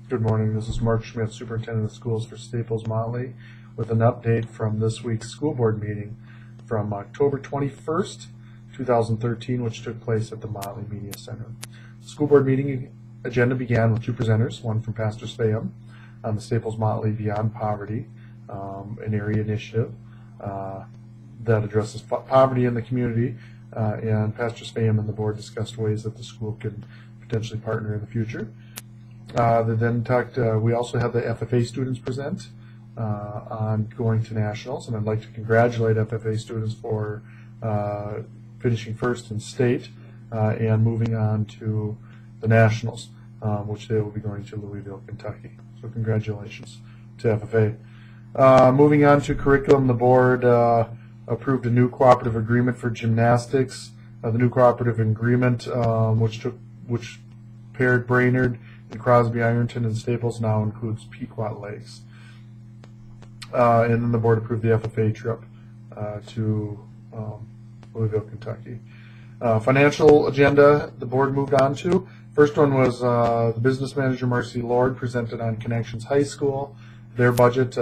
Good morning. This is Mark Schmidt, Superintendent of Schools for Staples Motley, with an update from this week's school board meeting from October 21st, 2013, which took place at the Motley Media Center. The school board meeting agenda began with two presenters, one from Pastor Spaham on the Staples Motley Beyond Poverty, an area initiative that addresses poverty in the community, and Pastor Spaham and the board discussed ways that the school can potentially partner in the future. They then talked. We also have the FFA students present on going to nationals, and I'd like to congratulate FFA students for finishing first in state and moving on to the nationals, which they will be going to Louisville, Kentucky. So congratulations to FFA. Moving on to curriculum, the board approved a new cooperative agreement for gymnastics. The new cooperative agreement, which paired Brainerd and Crosby, Ironton, and Staples, now includes Pequot Lakes. And then the board approved the FFA trip to Louisville, Kentucky. Financial agenda the board moved on to. First one was the business manager, Marcy Lord, presented on Connections High School, their budget.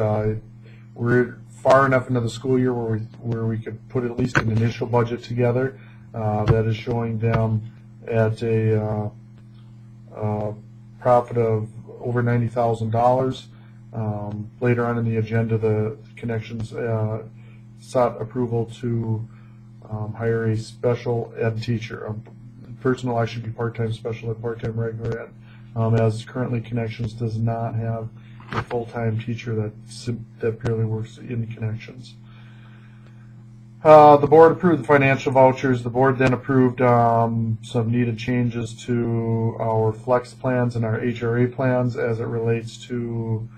We're far enough into the school year where we could put at least an initial budget together that is showing them at a profit of over $90,000. Later on in the agenda, the Connections sought approval to hire a special ed teacher. The person will actually be part-time special ed, part-time regular ed, as currently Connections does not have a full-time teacher that purely works in Connections. The board approved the financial vouchers. The board then approved some needed changes to our flex plans and our HRA plans as it relates to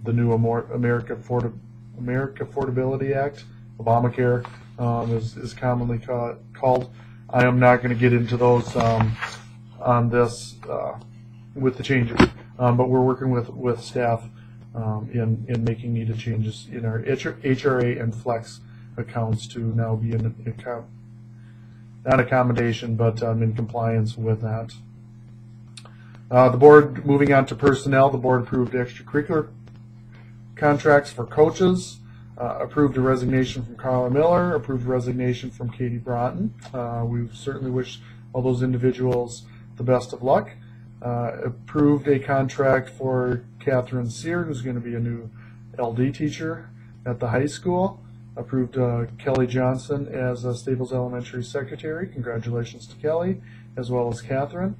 the new America Affordability Act, Obamacare is commonly called. I am not going to get into those on this with the changes, but we're working with staff in making needed changes in our HRA and flex accounts to now be not accommodation, but in compliance with that. The board, moving on to personnel, the board approved extracurricular contracts for coaches, approved a resignation from Carla Miller, approved resignation from Katie Broughton. We certainly wish all those individuals the best of luck. Approved a contract for Catherine Sear, who's going to be a new LD teacher at the high school. Approved Kelly Johnson as a Staples Elementary secretary. Congratulations to Kelly, as well as Catherine.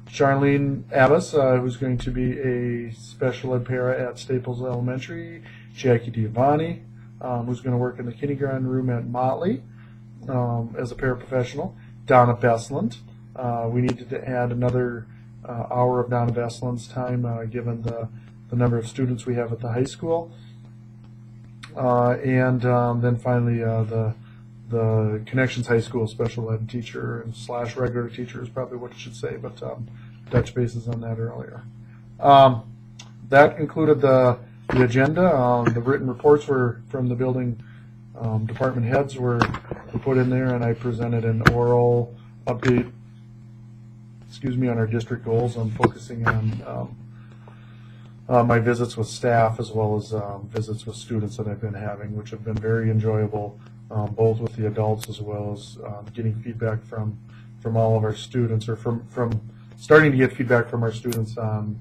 Charlene Abbas, who's going to be a special ed para at Staples Elementary. Jackie Giovanni, who's going to work in the kindergarten room at Motley as a paraprofessional. Donna Besland. We needed to add another hour of Donna Besland's time given the number of students we have at the high school. And then finally the Connections High School special ed teacher / regular teacher is probably what it should say, but touch bases on that earlier. That concluded the agenda. The written reports were from the building department heads were put in there, and I presented an oral update on our district goals. I'm focusing on my visits with staff as well as visits with students that I've been having, which have been very enjoyable, both with the adults as well as getting feedback from all of our students, or from starting to get feedback from our students on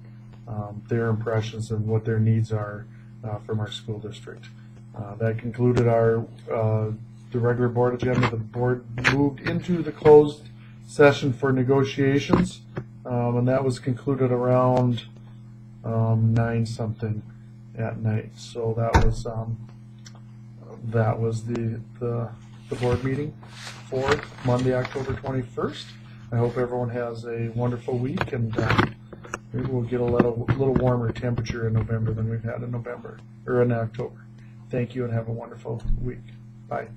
their impressions and what their needs are from our school district. That concluded the regular board agenda. The board moved into the closed session for negotiations, and that was concluded around 9-something at night. So that was the board meeting for Monday, October 21st. I hope everyone has a wonderful week, and maybe we'll get a little warmer temperature in November than we've had in October. Thank you, and have a wonderful week. Bye.